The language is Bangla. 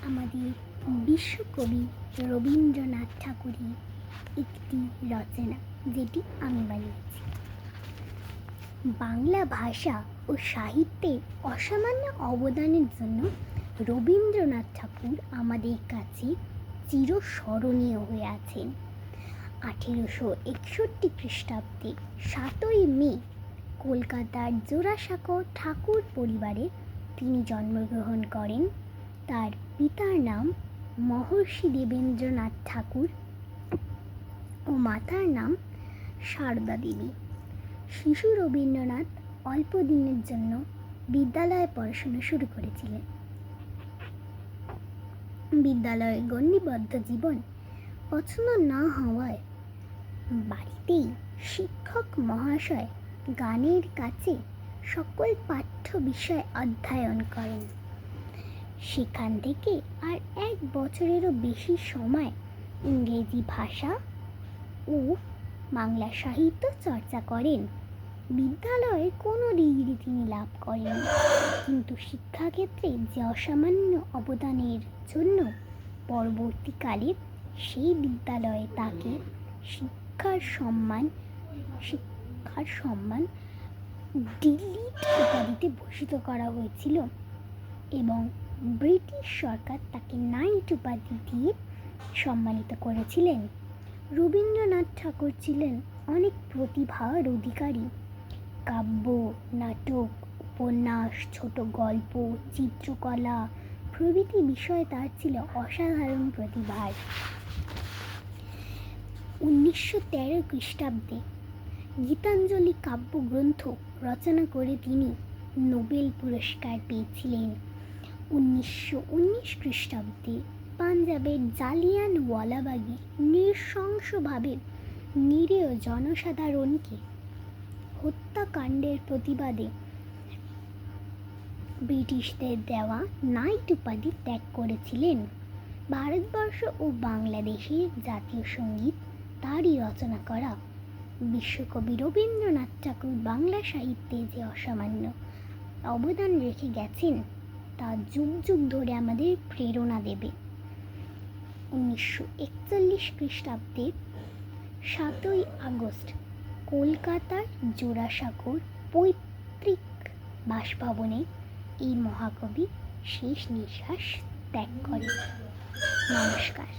আমাদের বিশ্বকবি রবীন্দ্রনাথ ঠাকুরের একটি রচনা, যেটি আমি বানিয়েছি। বাংলা ভাষা ও সাহিত্যে অসামান্য অবদানের জন্য রবীন্দ্রনাথ ঠাকুর আমাদের কাছে চিরস্মরণীয় হয়ে আছেন। 1861 খ্রিস্টাব্দে 7ই মে কলকাতার জোড়াসাঁকো ঠাকুর পরিবারে তিনি জন্মগ্রহণ করেন। তার পিতার নাম মহর্ষি দেবেন্দ্রনাথ ঠাকুর ও মাতার নাম সারদা দেবী। শিশু রবীন্দ্রনাথ অল্প দিনের জন্য বিদ্যালয়ে পড়াশোনা শুরু করেছিলেন। বিদ্যালয়ে গণ্ডিবদ্ধ জীবন পছন্দ না হওয়ায় বাড়িতেই শিক্ষক মহাশয় গানের কাছে সকল পাঠ্য বিষয় অধ্যয়ন করেন। সেখান থেকে আর 1 বছরেরও বেশি সময় ইংরেজি ভাষা ও বাংলা সাহিত্য চর্চা করেন। বিদ্যালয়ে কোনো ডিগ্রি তিনি লাভ করেন, কিন্তু শিক্ষাক্ষেত্রে যে অসামান্য অবদানের জন্য পরবর্তীকালে সেই বিদ্যালয়ে তাকে শিক্ষার সম্মান ডিলিট উপাধিতে ভূষিত করা হয়েছিল এবং ব্রিটিশ সরকার তাকে নাইট উপাধি দিয়ে সম্মানিত করেছিলেন। রবীন্দ্রনাথ ঠাকুর ছিলেন অনেক প্রতিভার অধিকারী। কাব্য, নাটক, উপন্যাস, ছোট গল্প, চিত্রকলা প্রভৃতি বিষয়ে তার ছিল অসাধারণ প্রতিভার। 1913 খ্রিস্টাব্দে গীতাঞ্জলি কাব্যগ্রন্থ রচনা করে তিনি নোবেল পুরস্কার পেয়েছিলেন। 1919 খ্রিস্টাব্দে পাঞ্জাবের জালিয়ানওয়ালাবাগে নৃশংসভাবে নিরীহ জনসাধারণকে হত্যাকাণ্ডের প্রতিবাদে ব্রিটিশদের দেওয়া নাইট উপাধি ত্যাগ করেছিলেন। ভারতবর্ষ ও বাংলাদেশের জাতীয় সঙ্গীত তারই রচনা করা। বিশ্বকবি রবীন্দ্রনাথ ঠাকুর বাংলা সাহিত্যে যে অসামান্য অবদান রেখে গেছেন তা যুগ যুগ ধরে আমাদের প্রেরণা দেবে। 1941 খ্রিস্টাব্দে 7ই আগস্ট কলকাতার জোড়াসাঁকোর পৈতৃক বাসভবনে এই মহাকবি শেষ নিঃশ্বাস ত্যাগ করেন। নমস্কার।